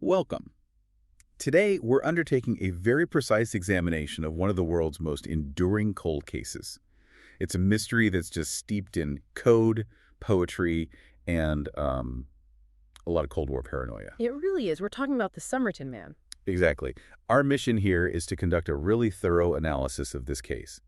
Welcome. Today, we're undertaking a very precise examination of one of the world's most enduring cold cases. It's a mystery that's just steeped in code, poetry, and a lot of Cold War paranoia. It really is. We're talking about the Somerton Man. Exactly. Our mission here is to conduct a really thorough analysis of this case.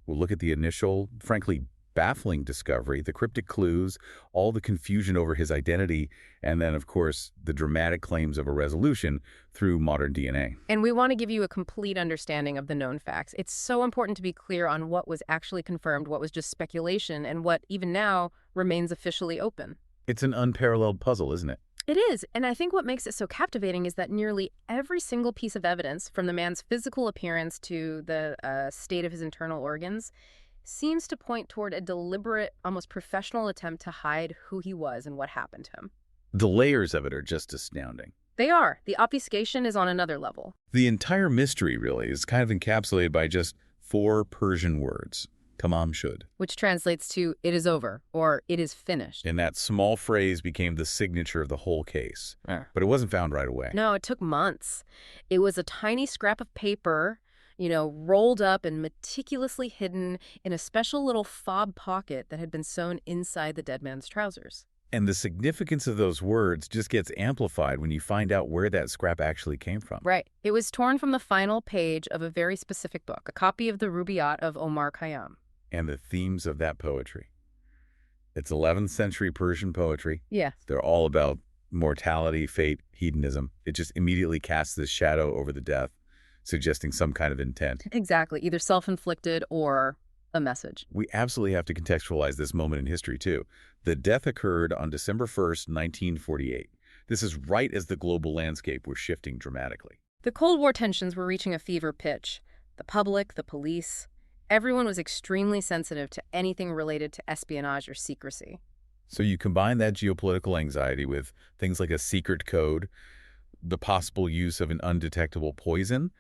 We'll look at the initial, frankly, baffling discovery, the cryptic clues, all the confusion over his identity, and then, of course, the dramatic claims of a resolution through modern DNA. And we want to give you a complete understanding of the known facts. It's so important to be clear on what was actually confirmed, what was just speculation, and what, even now, remains officially open. It's an unparalleled puzzle, isn't it? It is, and I think what makes it so captivating is that nearly every single piece of evidence, from the man's physical appearance to the state of his internal organs, seems to point toward a deliberate, almost professional attempt to hide who he was and what happened to him. The layers of it are just astounding. They are. The obfuscation is on another level. The entire mystery, really, is kind of encapsulated by just 4 Persian words. Tamám Shud. Which translates to, it is over, or it is finished. And that small phrase became the signature of the whole case. But it wasn't found right away. No, it took months. It was a tiny scrap of paper, rolled up and meticulously hidden in a special little fob pocket that had been sewn inside the dead man's trousers. And the significance of those words just gets amplified when you find out where that scrap actually came from. Right. It was torn from the final page of a very specific book, a copy of the Rubáiyát of Omar Khayyám. And the themes of that poetry. It's 11th century Persian poetry. Yeah. They're all about mortality, fate, hedonism. It just immediately casts this shadow over the death, suggesting some kind of intent. Exactly. Either self-inflicted or a message. We absolutely have to contextualize this moment in history, too. The death occurred on December 1st, 1948. This is right as the global landscape was shifting dramatically. The Cold War tensions were reaching a fever pitch. The public, the police, everyone was extremely sensitive to anything related to espionage or secrecy. So you combine that geopolitical anxiety with things like a secret code, the possible use of an undetectable poison,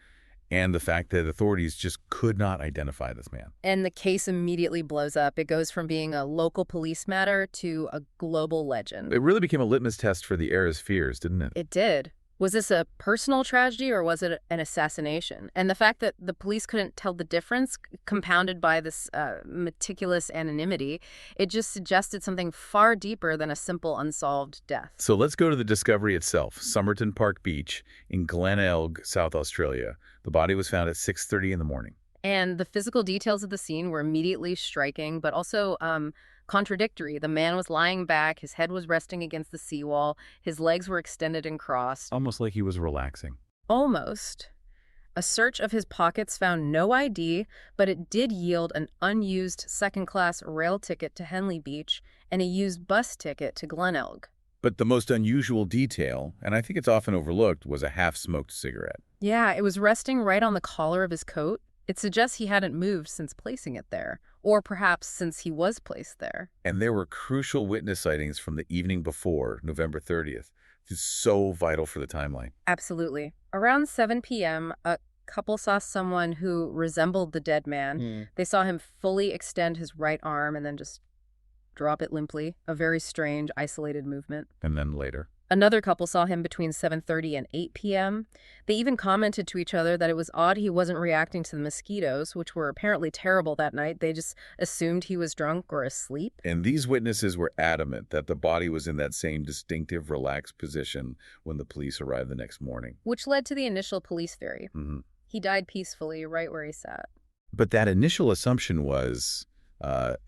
and the fact that authorities just could not identify this man. And the case immediately blows up. It goes from being a local police matter to a global legend. It really became a litmus test for the era's fears, didn't it? It did. Was this a personal tragedy or was it an assassination? And the fact that the police couldn't tell the difference, compounded by this meticulous anonymity, it just suggested something far deeper than a simple unsolved death. So let's go to the discovery itself. Somerton Beach in Glenelg, South Australia. The body was found at 6:30 in the morning. And the physical details of the scene were immediately striking, but also contradictory. The man was lying back, his head was resting against the seawall, his legs were extended and crossed. Almost like he was relaxing. Almost. A search of his pockets found no ID, but it did yield an unused second-class rail ticket to Henley Beach and a used bus ticket to Glenelg. But the most unusual detail, and I think it's often overlooked, was a half-smoked cigarette. Yeah, it was resting right on the collar of his coat. It suggests he hadn't moved since placing it there, or perhaps since he was placed there. And there were crucial witness sightings from the evening before, November 30th. It's so vital for the timeline. Absolutely. Around 7 p.m., a couple saw someone who resembled the dead man. They saw him fully extend his right arm and then just drop it limply, a very strange, isolated movement. And then later. Another couple saw him between 7:30 and 8 p.m. They even commented to each other that it was odd he wasn't reacting to the mosquitoes, which were apparently terrible that night. They just assumed he was drunk or asleep. And these witnesses were adamant that the body was in that same distinctive, relaxed position when the police arrived the next morning. Which led to the initial police theory. He died peacefully right where he sat. But that initial assumption was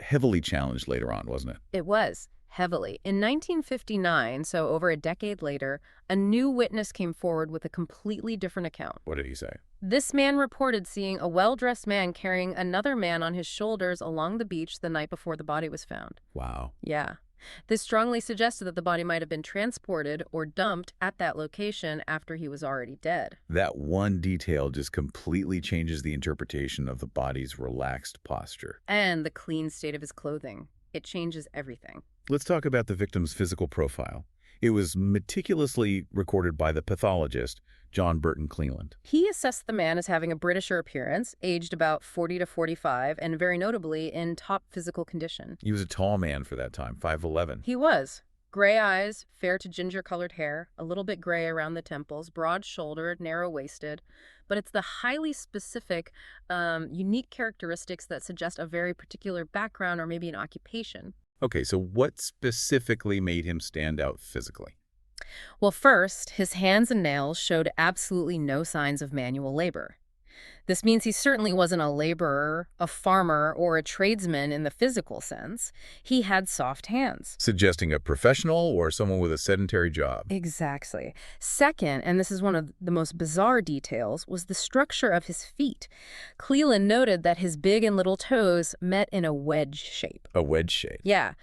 heavily challenged later on, wasn't it? It was. Heavily. In 1959, so over a decade later, a new witness came forward with a completely different account. What did he say? This man reported seeing a well-dressed man carrying another man on his shoulders along the beach the night before the body was found. Wow. Yeah. This strongly suggested that the body might have been transported or dumped at that location after he was already dead. That one detail just completely changes the interpretation of the body's relaxed posture. And the clean state of his clothing. It changes everything. Let's talk about the victim's physical profile. It was meticulously recorded by the pathologist, John Burton Cleland. He assessed the man as having a Britisher appearance, aged about 40 to 45, and very notably in top physical condition. He was a tall man for that time, 5'11". He was. Gray eyes, fair to ginger-colored hair, a little bit gray around the temples, broad-shouldered, narrow-waisted. But it's the highly specific, unique characteristics that suggest a very particular background or maybe an occupation. Okay, so what specifically made him stand out physically? Well, first, his hands and nails showed absolutely no signs of manual labor. This means he certainly wasn't a laborer, a farmer, or a tradesman in the physical sense. He had soft hands. Suggesting a professional or someone with a sedentary job. Exactly. Second, and this is one of the most bizarre details, was the structure of his feet. Cleland noted that his big and little toes met in a wedge shape. A wedge shape. Yeah.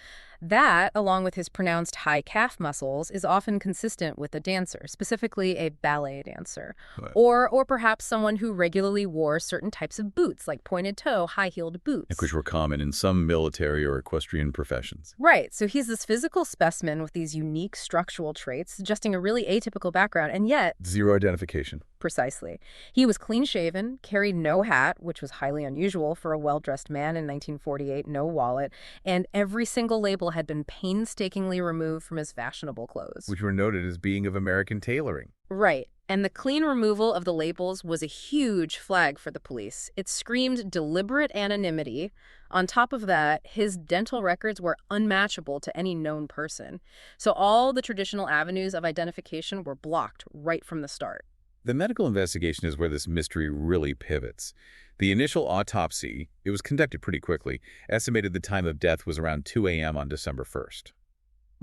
That, along with his pronounced high calf muscles, is often consistent with a dancer, specifically a ballet dancer, Right. or perhaps someone who regularly wore certain types of boots, like pointed-toe, high-heeled boots. Which were common in some military or equestrian professions. Right, so he's this physical specimen with these unique structural traits, suggesting a really atypical background, and yet, Zero identification. precisely, he was clean-shaven, carried no hat, which was highly unusual for a well-dressed man in 1948, no wallet, and every single label had been painstakingly removed from his fashionable clothes. Which were noted as being of American tailoring. Right, and the clean removal of the labels was a huge flag for the police. It screamed deliberate anonymity. On top of that, his dental records were unmatchable to any known person. So all the traditional avenues of identification were blocked right from the start. The medical investigation is where this mystery really pivots. The initial autopsy, it was conducted pretty quickly, estimated the time of death was around 2 a.m. on December 1st.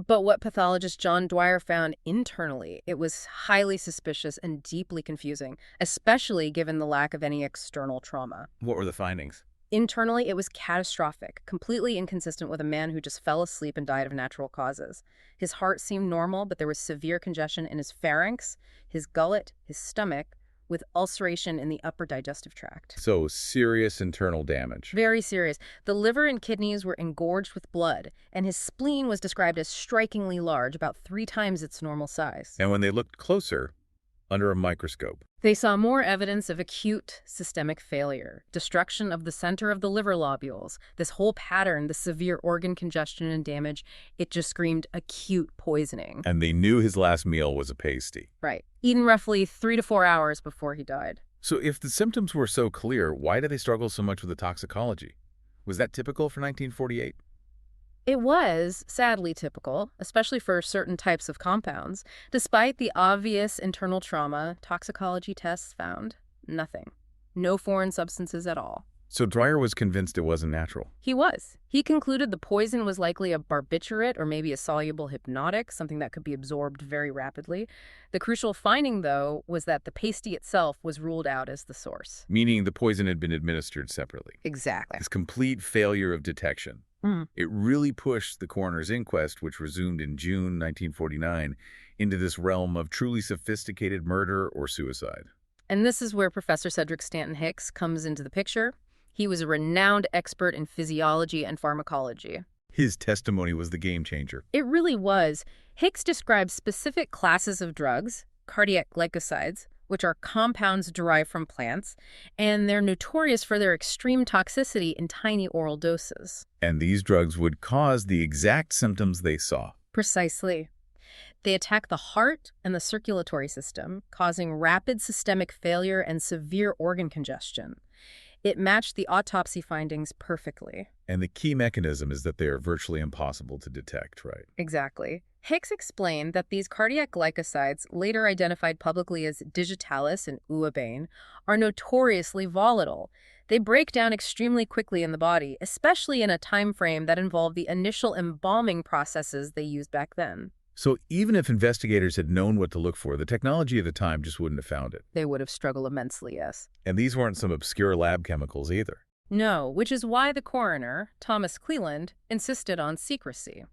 But what pathologist John Dwyer found internally, it was highly suspicious and deeply confusing, especially given the lack of any external trauma. What were the findings? Internally, it was catastrophic, completely inconsistent with a man who just fell asleep and died of natural causes. His heart seemed normal, but there was severe congestion in his pharynx, his gullet, his stomach, with ulceration in the upper digestive tract. So, serious internal damage. Very serious. The liver and kidneys were engorged with blood, and his spleen was described as strikingly large, about 3 times its normal size. And when they looked closer, under a microscope, They saw more evidence of acute systemic failure, destruction of the center of the liver lobules. This whole pattern, the severe organ congestion and damage, it just screamed acute poisoning. and they knew his last meal was a pasty. Right. Eaten roughly 3 to 4 hours before he died. So if the symptoms were so clear, why did they struggle so much with the toxicology? Was that typical for 1948? It was, sadly, typical, especially for certain types of compounds. Despite the obvious internal trauma, toxicology tests found nothing. No foreign substances at all. So Dreyer was convinced it wasn't natural. He was. He concluded the poison was likely a barbiturate or maybe a soluble hypnotic, something that could be absorbed very rapidly. The crucial finding, though, was that the pasty itself was ruled out as the source. Meaning the poison had been administered separately. Exactly. This complete failure of detection. It really pushed the coroner's inquest, which resumed in June 1949, into this realm of truly sophisticated murder or suicide. And this is where Professor Cedric Stanton Hicks comes into the picture. He was a renowned expert in physiology and pharmacology. His testimony was the game changer. It really was. Hicks described specific classes of drugs, cardiac glycosides, which are compounds derived from plants, and they're notorious for their extreme toxicity in tiny oral doses. And these drugs would cause the exact symptoms they saw. Precisely. They attack the heart and the circulatory system, causing rapid systemic failure and severe organ congestion. It matched the autopsy findings perfectly. And the key mechanism is that they are virtually impossible to detect, right? Exactly. Hicks explained that these cardiac glycosides, later identified publicly as digitalis and uabane, are notoriously volatile. They break down extremely quickly in the body, especially in a time frame that involved the initial embalming processes they used back then. So even if investigators had known what to look for, the technology of the time just wouldn't have found it. They would have struggled immensely, yes. And these weren't some obscure lab chemicals either. No, which is why the coroner, Thomas Cleland, insisted on secrecy.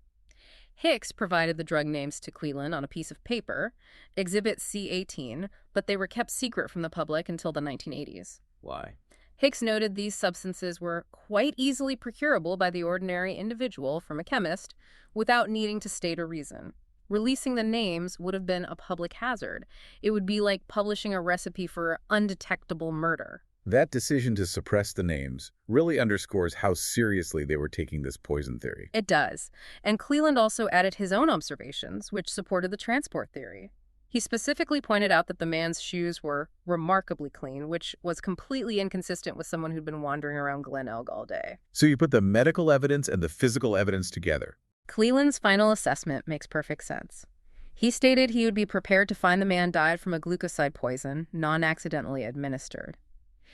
Hicks provided the drug names to Cleland on a piece of paper, Exhibit C18, but they were kept secret from the public until the 1980s. Why? Hicks noted these substances were quite easily procurable by the ordinary individual from a chemist without needing to state a reason. Releasing the names would have been a public hazard. It would be like publishing a recipe for undetectable murder. That decision to suppress the names really underscores how seriously they were taking this poison theory. It does. And Cleland also added his own observations, which supported the transport theory. He specifically pointed out that the man's shoes were remarkably clean, which was completely inconsistent with someone who'd been wandering around Glen Elg all day. So you put the medical evidence and the physical evidence together. Cleland's final assessment makes perfect sense. He stated he would be prepared to find the man died from a glucoside poison, non-accidentally administered.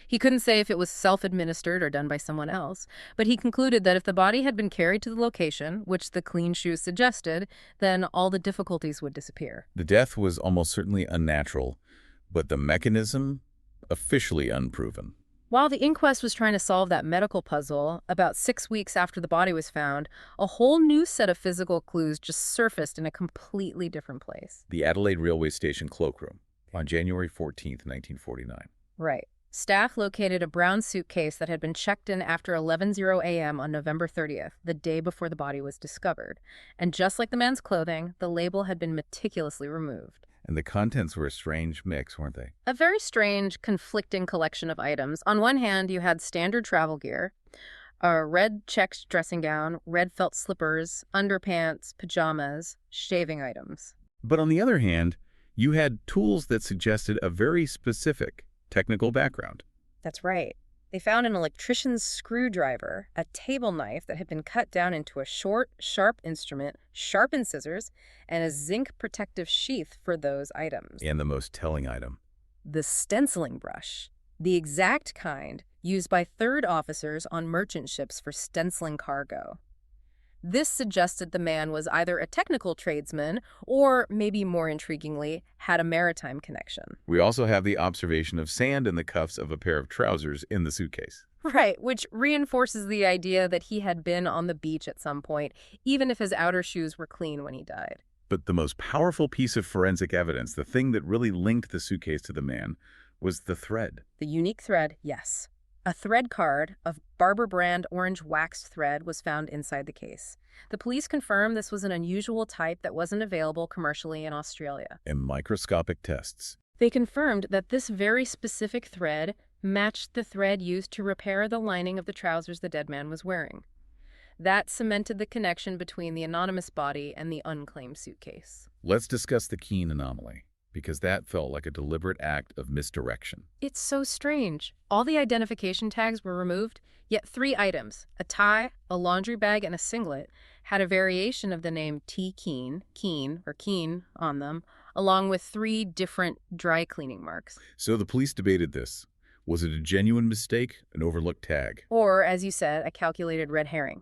He couldn't say if it was self-administered or done by someone else, but he concluded that if the body had been carried to the location, which the clean shoes suggested, then all the difficulties would disappear. The death was almost certainly unnatural, but the mechanism officially unproven. While the inquest was trying to solve that medical puzzle, about 6 weeks after the body was found, a whole new set of physical clues just surfaced in a completely different place. The Adelaide Railway Station cloakroom on January 14th, 1949. Right. Staff located a brown suitcase that had been checked in after 11:00 a.m. on November 30th, the day before the body was discovered. And just like the man's clothing, the label had been meticulously removed. And the contents were a strange mix, weren't they? A very strange, conflicting collection of items. On one hand, you had standard travel gear, a red checked dressing gown, red felt slippers, underpants, pajamas, shaving items. But on the other hand, you had tools that suggested a very specific technical background. That's right. They found an electrician's screwdriver, a table knife that had been cut down into a short, sharp instrument, sharpened scissors, and a zinc protective sheath for those items. And the most telling item. The stenciling brush, the exact kind used by third officers on merchant ships for stenciling cargo. This suggested the man was either a technical tradesman or, maybe more intriguingly, had a maritime connection. We also have the observation of sand in the cuffs of a pair of trousers in the suitcase. Right, which reinforces the idea that he had been on the beach at some point, even if his outer shoes were clean when he died. But the most powerful piece of forensic evidence, the thing that really linked the suitcase to the man, was the thread. The unique thread, yes. A thread card of Barber brand orange waxed thread was found inside the case. The police confirmed this was an unusual type that wasn't available commercially in Australia. And microscopic tests. They confirmed that this very specific thread matched the thread used to repair the lining of the trousers the dead man was wearing. That cemented the connection between the anonymous body and the unclaimed suitcase. Let's discuss the Keene anomaly, because that felt like a deliberate act of misdirection. It's so strange. All the identification tags were removed, yet 3 items, a tie, a laundry bag, and a singlet, had a variation of the name T. Keene, Keene on them, along with 3 different dry cleaning marks. So the police debated this. Was it a genuine mistake, an overlooked tag? Or, as you said, a calculated red herring?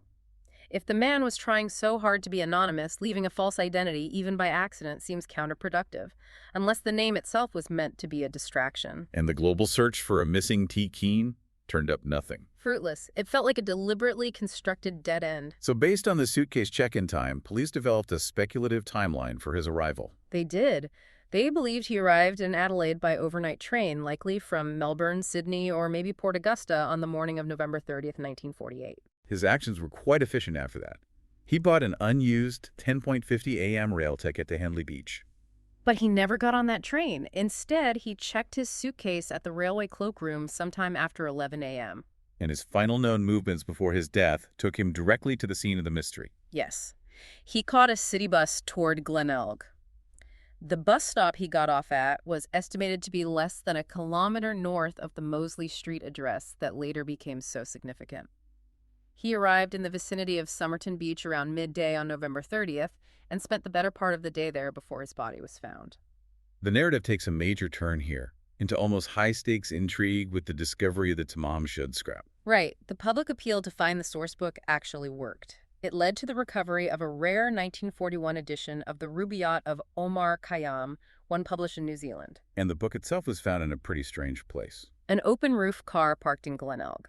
If the man was trying so hard to be anonymous, leaving a false identity, even by accident, seems counterproductive, unless the name itself was meant to be a distraction. And the global search for a missing T. Keene turned up nothing. Fruitless. It felt like a deliberately constructed dead end. So based on the suitcase check-in time, police developed a speculative timeline for his arrival. They did. They believed he arrived in Adelaide by overnight train, likely from Melbourne, Sydney, or maybe Port Augusta on the morning of November 30th, 1948. His actions were quite efficient after that. He bought an unused 10.50 a.m. rail ticket to Henley Beach. But he never got on that train. Instead, he checked his suitcase at the railway cloakroom sometime after 11 a.m. And his final known movements before his death took him directly to the scene of the mystery. Yes. He caught a city bus toward Glen Elg. The bus stop he got off at was estimated to be less than a kilometer north of the Mosley Street address that later became so significant. He arrived in the vicinity of Somerton Beach around midday on November 30th and spent the better part of the day there before his body was found. The narrative takes a major turn here, into almost high-stakes intrigue with the discovery of the Tamám Shud scrap. Right. The public appeal to find the source book actually worked. It led to the recovery of a rare 1941 edition of the Rubáiyát of Omar Khayyám, one published in New Zealand. And the book itself was found in a pretty strange place. An open-roof car parked in Glen Elg.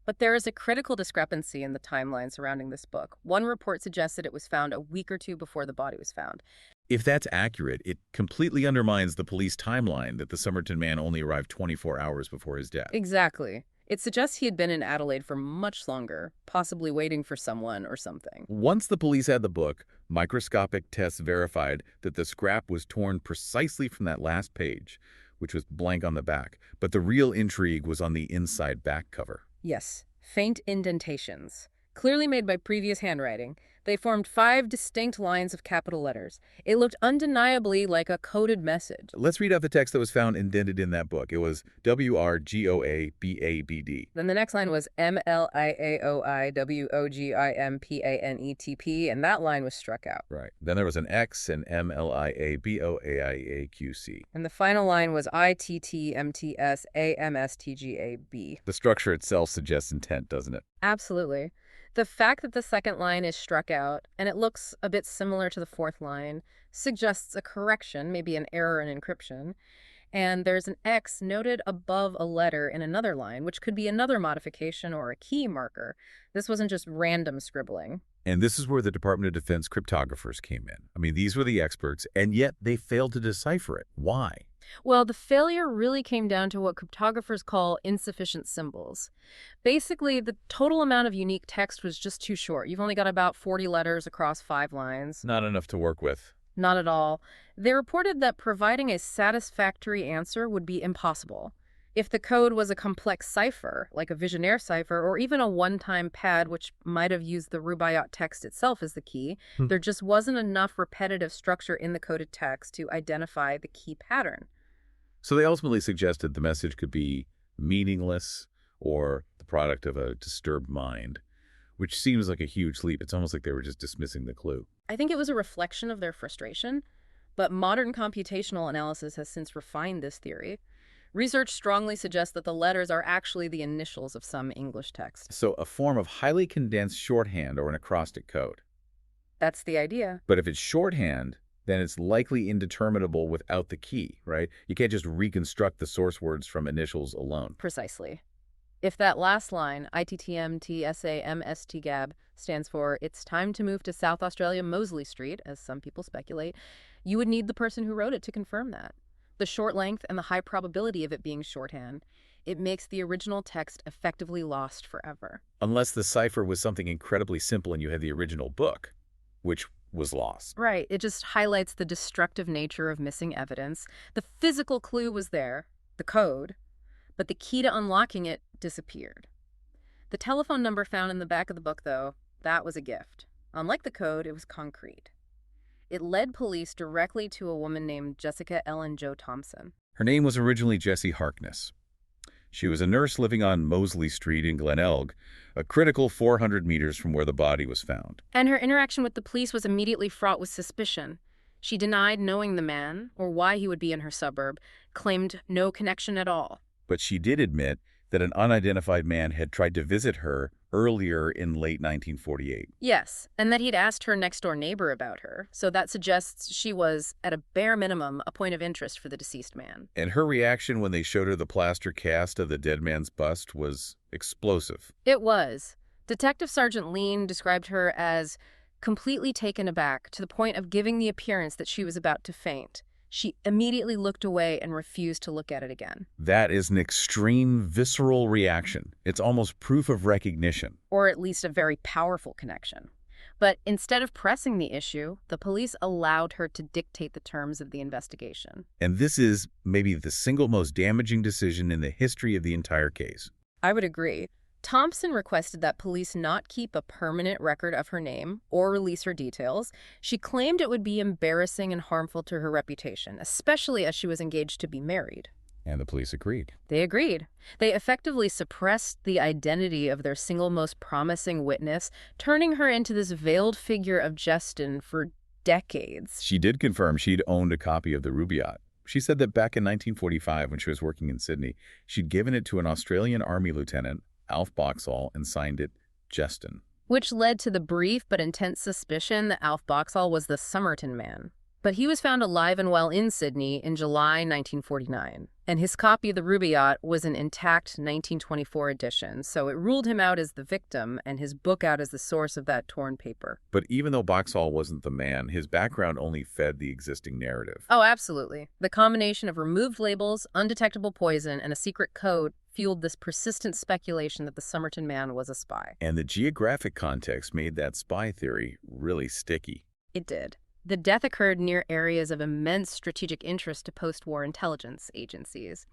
But there is a critical discrepancy in the timeline surrounding this book. One report suggested it was found a week or 2 before the body was found. If that's accurate, it completely undermines the police timeline that the Somerton Man only arrived 24 hours before his death. Exactly. It suggests he had been in Adelaide for much longer, possibly waiting for someone or something. Once the police had the book, microscopic tests verified that the scrap was torn precisely from that last page, which was blank on the back. But the real intrigue was on the inside back cover. Yes, faint indentations. Clearly made by previous handwriting, they formed 5 distinct lines of capital letters. It looked undeniably like a coded message. Let's read out the text that was found indented in that book. It was WRGOABABD. Then the next line was MLIAOIWOGIMPANETP, and that line was struck out. Right. Then there was an X and MLIABOAIAQC. And the final line was ITTMTSAMSTGAB. The structure itself suggests intent, doesn't it? Absolutely. The fact that the second line is struck out, and it looks a bit similar to the fourth line, suggests a correction, maybe an error in encryption. And there's an X noted above a letter in another line, which could be another modification or a key marker. This wasn't just random scribbling. And this is where the Department of Defense cryptographers came in. I mean, these were the experts, and yet they failed to decipher it. Why? Well, the failure really came down to what cryptographers call insufficient symbols. Basically, the total amount of unique text was just too short. You've only got about 40 letters across 5 lines. Not enough to work with. Not at all. They reported that providing a satisfactory answer would be impossible. If the code was a complex cipher, like a Vigenère cipher, or even a one-time pad which might have used the Rubáiyát text itself as the key, there just wasn't enough repetitive structure in the coded text to identify the key pattern. So they ultimately suggested the message could be meaningless or the product of a disturbed mind, which seems like a huge leap. It's almost like they were just dismissing the clue. I think it was a reflection of their frustration, but modern computational analysis has since refined this theory. Research strongly suggests that the letters are actually the initials of some English text. So a form of highly condensed shorthand or an acrostic code. That's the idea. But if it's shorthand, then it's likely indeterminable without the key, right? You can't just reconstruct the source words from initials alone. Precisely. If that last line, ITTMTSAMSTGAB, stands for "It's time to move to South Australia Mosley Street," as some people speculate, you would need the person who wrote it to confirm that. The short length and the high probability of it being shorthand, it makes the original text effectively lost forever. Unless the cipher was something incredibly simple and you had the original book, which was lost. Right. It just highlights the destructive nature of missing evidence. The physical clue was there, the code, but the key to unlocking it disappeared. The telephone number found in the back of the book, though, that was a gift. Unlike the code, it was concrete. It led police directly to a woman named Jessica Ellen Jo Thompson. Her name was originally Jessie Harkness. She was a nurse living on Mosley Street in Glenelg, a critical 400 meters from where the body was found. And her interaction with the police was immediately fraught with suspicion. She denied knowing the man or why he would be in her suburb, claimed no connection at all. But she did admit that an unidentified man had tried to visit her earlier in late 1948. Yes, and that he'd asked her next-door neighbor about her, so that suggests she was, at a bare minimum, a point of interest for the deceased man. And her reaction when they showed her the plaster cast of the dead man's bust was explosive. It was. Detective Sergeant Lean described her as completely taken aback to the point of giving the appearance that she was about to faint. She immediately looked away and refused to look at it again. That is an extreme, visceral reaction. It's almost proof of recognition. Or at least a very powerful connection. But instead of pressing the issue, the police allowed her to dictate the terms of the investigation. And this is maybe the single most damaging decision in the history of the entire case. I would agree. Thompson requested that police not keep a permanent record of her name or release her details. She claimed it would be embarrassing and harmful to her reputation, especially as she was engaged to be married. And the police agreed. They agreed. They effectively suppressed the identity of their single most promising witness, turning her into this veiled figure of Jestyn for decades. She did confirm she'd owned a copy of the Rubáiyát. She said that back in 1945, when she was working in Sydney, she'd given it to an Australian Army lieutenant, Alf Boxall, and signed it Jestyn. Which led to the brief but intense suspicion that Alf Boxall was the Somerton Man. But he was found alive and well in Sydney in July 1949, and his copy of the Rubáiyát was an intact 1924 edition, so it ruled him out as the victim and his book out as the source of that torn paper. But even though Boxall wasn't the man, his background only fed the existing narrative. Oh, absolutely. The combination of removed labels, undetectable poison, and a secret code fueled this persistent speculation that the Somerton Man was a spy. And the geographic context made that spy theory really sticky. It did. The death occurred near areas of immense strategic interest to post-war intelligence agencies.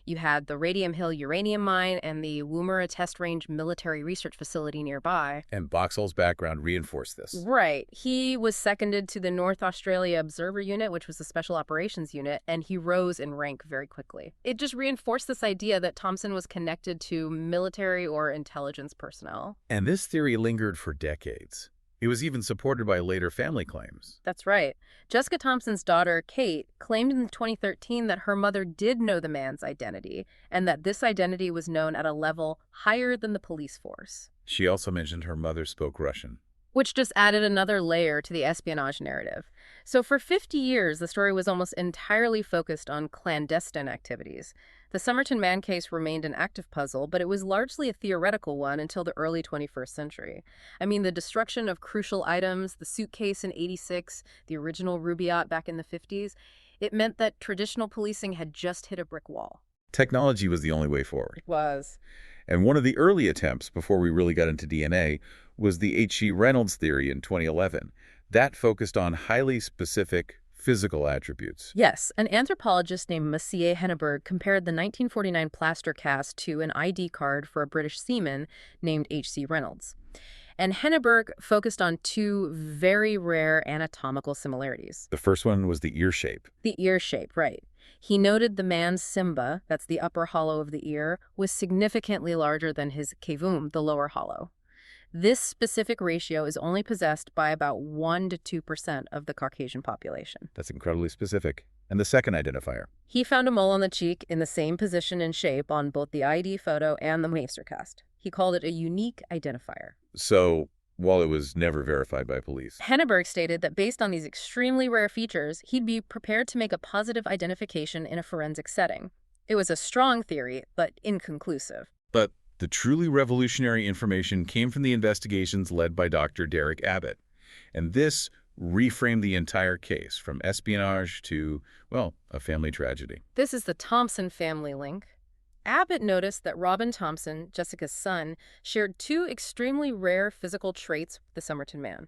You had the Radium Hill uranium mine and the Woomera Test Range military research facility nearby. And Boxall's background reinforced this. Right. He was seconded to the North Australia Observer Unit, which was the Special Operations Unit, and he rose in rank very quickly. It just reinforced this idea that Thompson was connected to military or intelligence personnel. And this theory lingered for decades. It was even supported by later family claims. That's right. Jessica Thompson's daughter, Kate, claimed in 2013 that her mother did know the man's identity, and that this identity was known at a level higher than the police force. She also mentioned her mother spoke Russian, Which just added another layer to the espionage narrative. So for 50 years, the story was almost entirely focused on clandestine activities. The Somerton Man case remained an active puzzle, but it was largely a theoretical one until the early 21st century. I mean, the destruction of crucial items, the suitcase in '86, the original Rubáiyát back in the '50s, it meant that traditional policing had just hit a brick wall. Technology was the only way forward. It was. And one of the early attempts, before we really got into DNA, was the H.G. Reynolds theory in 2011. That focused on highly specific physical attributes. Yes, an anthropologist named Monsieur Henneberg compared the 1949 plaster cast to an ID card for a British seaman named H.C. Reynolds. And Henneberg focused on two very rare anatomical similarities. The first one was the ear shape. The ear shape, right. He noted the man's simba, that's the upper hollow of the ear, was significantly larger than his kevum, the lower hollow. This specific ratio is only possessed by about 1 to 2% of the Caucasian population. That's incredibly specific. And the second identifier. He found a mole on the cheek in the same position and shape on both the ID photo and the Maester cast. He called it a unique identifier. So, while it was never verified by police, Henneberg stated that based on these extremely rare features, he'd be prepared to make a positive identification in a forensic setting. It was a strong theory, but inconclusive. But the truly revolutionary information came from the investigations led by Dr. Derek Abbott. And this reframed the entire case, from espionage to, well, a family tragedy. This is the Thompson family link. Abbott noticed that Robin Thompson, Jessica's son, shared two extremely rare physical traits with the Somerton Man.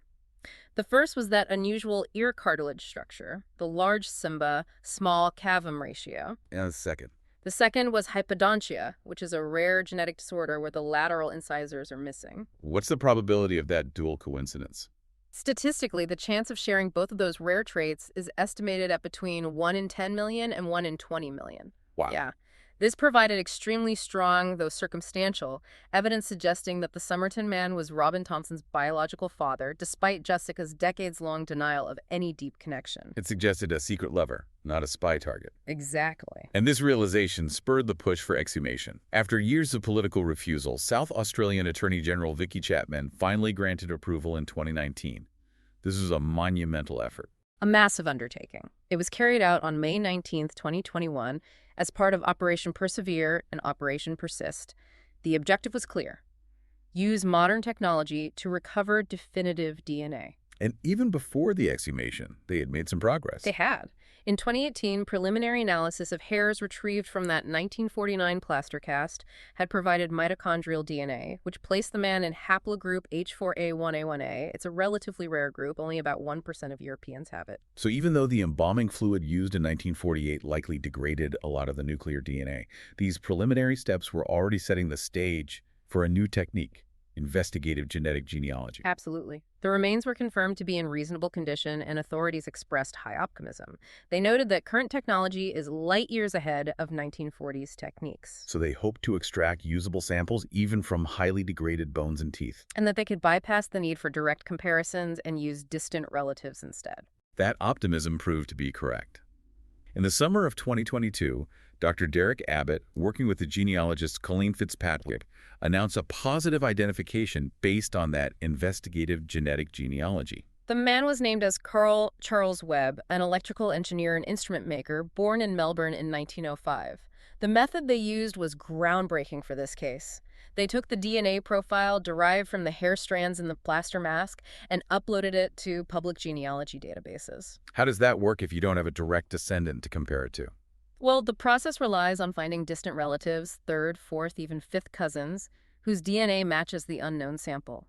The first was that unusual ear cartilage structure, the large simba, small cavum ratio. And the second. The second was hypodontia, which is a rare genetic disorder where the lateral incisors are missing. What's the probability of that dual coincidence? Statistically, the chance of sharing both of those rare traits is estimated at between 1 in 10 million and 1 in 20 million. Wow. Yeah. This provided extremely strong, though circumstantial, evidence suggesting that the Somerton Man was Robin Thompson's biological father, despite Jessica's decades-long denial of any deep connection. It suggested a secret lover, not a spy target. Exactly. And this realization spurred the push for exhumation. After years of political refusal, South Australian Attorney General Vicky Chapman finally granted approval in 2019. This was a monumental effort. A massive undertaking. It was carried out on May 19, 2021, as part of Operation Persevere and Operation Persist. The objective was clear: use modern technology to recover definitive DNA. And even before the exhumation, they had made some progress. They had. In 2018, preliminary analysis of hairs retrieved from that 1949 plaster cast had provided mitochondrial DNA, which placed the man in haplogroup H4A1A1A. It's a relatively rare group. Only about 1% of Europeans have it. So even though the embalming fluid used in 1948 likely degraded a lot of the nuclear DNA, these preliminary steps were already setting the stage for a new technique: investigative genetic genealogy. Absolutely. The remains were confirmed to be in reasonable condition, and authorities expressed high optimism. They noted that current technology is light years ahead of 1940s techniques. So they hoped to extract usable samples even from highly degraded bones and teeth. And that they could bypass the need for direct comparisons and use distant relatives instead. That optimism proved to be correct. In the summer of 2022, Dr. Derek Abbott, working with the genealogist Colleen Fitzpatrick, announced a positive identification based on that investigative genetic genealogy. The man was named as Carl Charles Webb, an electrical engineer and instrument maker born in Melbourne in 1905. The method they used was groundbreaking for this case. They took the DNA profile derived from the hair strands in the plaster mask and uploaded it to public genealogy databases. How does that work if you don't have a direct descendant to compare it to? Well, the process relies on finding distant relatives, third, fourth, even fifth cousins, whose DNA matches the unknown sample.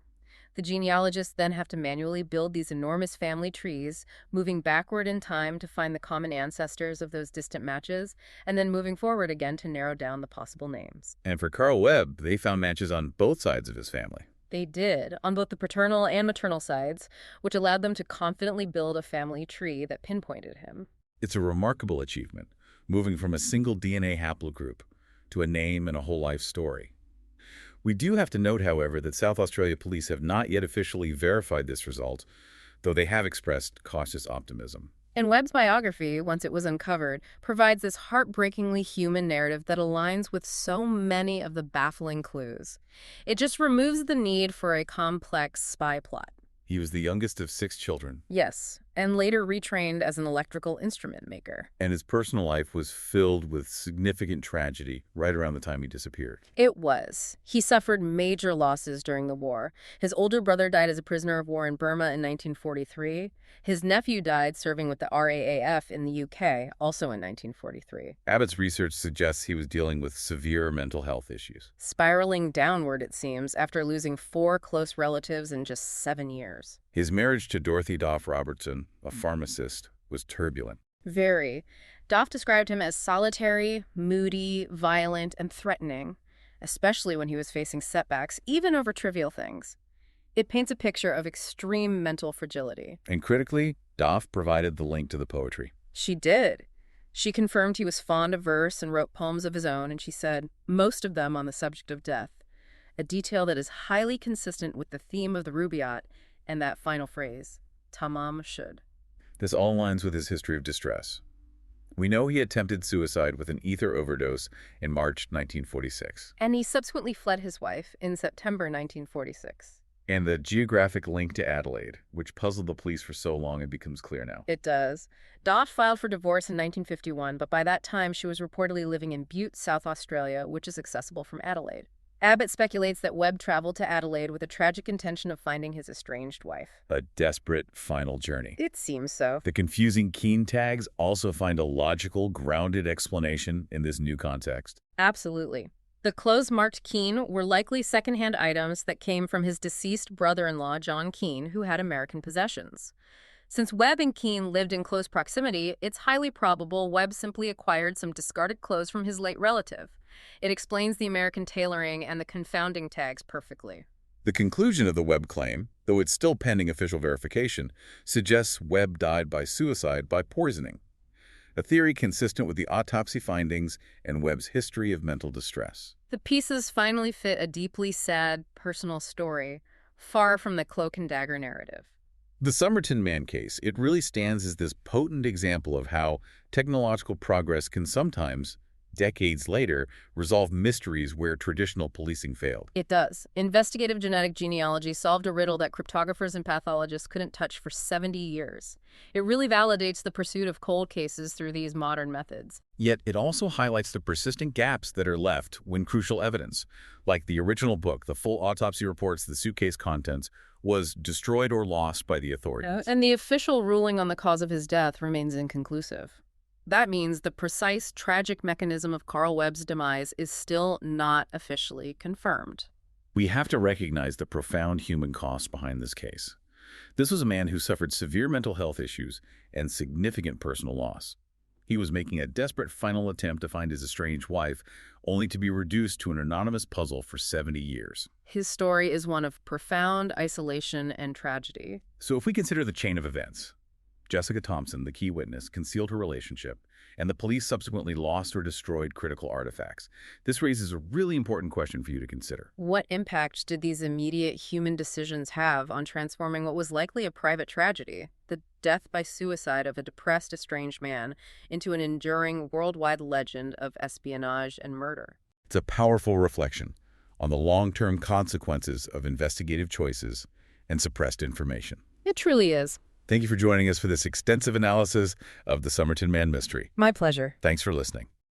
The genealogists then have to manually build these enormous family trees, moving backward in time to find the common ancestors of those distant matches, and then moving forward again to narrow down the possible names. And for Carl Webb, they found matches on both sides of his family. They did, on both the paternal and maternal sides, which allowed them to confidently build a family tree that pinpointed him. It's a remarkable achievement, moving from a single DNA haplogroup to a name and a whole life story. We do have to note, however, that South Australia police have not yet officially verified this result, though they have expressed cautious optimism. And Webb's biography, once it was uncovered, provides this heartbreakingly human narrative that aligns with so many of the baffling clues. It just removes the need for a complex spy plot. He was the youngest of 6 children. Yes, and later retrained as an electrical instrument maker. And his personal life was filled with significant tragedy right around the time he disappeared. It was. He suffered major losses during the war. His older brother died as a prisoner of war in Burma in 1943. His nephew died serving with the RAAF in the UK, also in 1943. Abbott's research suggests he was dealing with severe mental health issues. Spiraling downward, it seems, after losing 4 close relatives in just 7 years. His marriage to Dorothy Doff Robertson, a pharmacist, was turbulent. Very. Doff described him as solitary, moody, violent, and threatening, especially when he was facing setbacks, even over trivial things. It paints a picture of extreme mental fragility. And critically, Doff provided the link to the poetry. She did. She confirmed he was fond of verse and wrote poems of his own, and she said, most of them on the subject of death, a detail that is highly consistent with the theme of the Rubáiyát and that final phrase, Tamám Shud. This all aligns with his history of distress. We know he attempted suicide with an ether overdose in March 1946. And he subsequently fled his wife in September 1946. And the geographic link to Adelaide, which puzzled the police for so long, it becomes clear now. It does. Doff filed for divorce in 1951, but by that time she was reportedly living in Butte, South Australia, which is accessible from Adelaide. Abbott speculates that Webb traveled to Adelaide with a tragic intention of finding his estranged wife. A desperate final journey. It seems so. The confusing Keen tags also find a logical, grounded explanation in this new context. Absolutely. The clothes marked Keen were likely secondhand items that came from his deceased brother-in-law, John Keen, who had American possessions. Since Webb and Keen lived in close proximity, it's highly probable Webb simply acquired some discarded clothes from his late relative. It explains the American tailoring and the confounding tags perfectly. The conclusion of the Webb claim, though it's still pending official verification, suggests Webb died by suicide by poisoning, a theory consistent with the autopsy findings and Webb's history of mental distress. The pieces finally fit a deeply sad, personal story, far from the cloak and dagger narrative. The Somerton Man case, it really stands as this potent example of how technological progress can sometimes, decades later, resolve mysteries where traditional policing failed. It does. Investigative genetic genealogy solved a riddle that cryptographers and pathologists couldn't touch for 70 years. It really validates the pursuit of cold cases through these modern methods. Yet it also highlights the persistent gaps that are left when crucial evidence, like the original book, the full autopsy reports, the suitcase contents, was destroyed or lost by the authorities. And the official ruling on the cause of his death remains inconclusive. That means the precise, tragic mechanism of Carl Webb's demise is still not officially confirmed. We have to recognize the profound human cost behind this case. This was a man who suffered severe mental health issues and significant personal loss. He was making a desperate final attempt to find his estranged wife, only to be reduced to an anonymous puzzle for 70 years. His story is one of profound isolation and tragedy. So if we consider the chain of events, Jessica Thompson, the key witness, concealed her relationship, and the police subsequently lost or destroyed critical artifacts. This raises a really important question for you to consider. What impact did these immediate human decisions have on transforming what was likely a private tragedy, the death by suicide of a depressed, estranged man, into an enduring worldwide legend of espionage and murder? It's a powerful reflection on the long-term consequences of investigative choices and suppressed information. It truly is. Thank you for joining us for this extensive analysis of the Somerton Man mystery. My pleasure. Thanks for listening.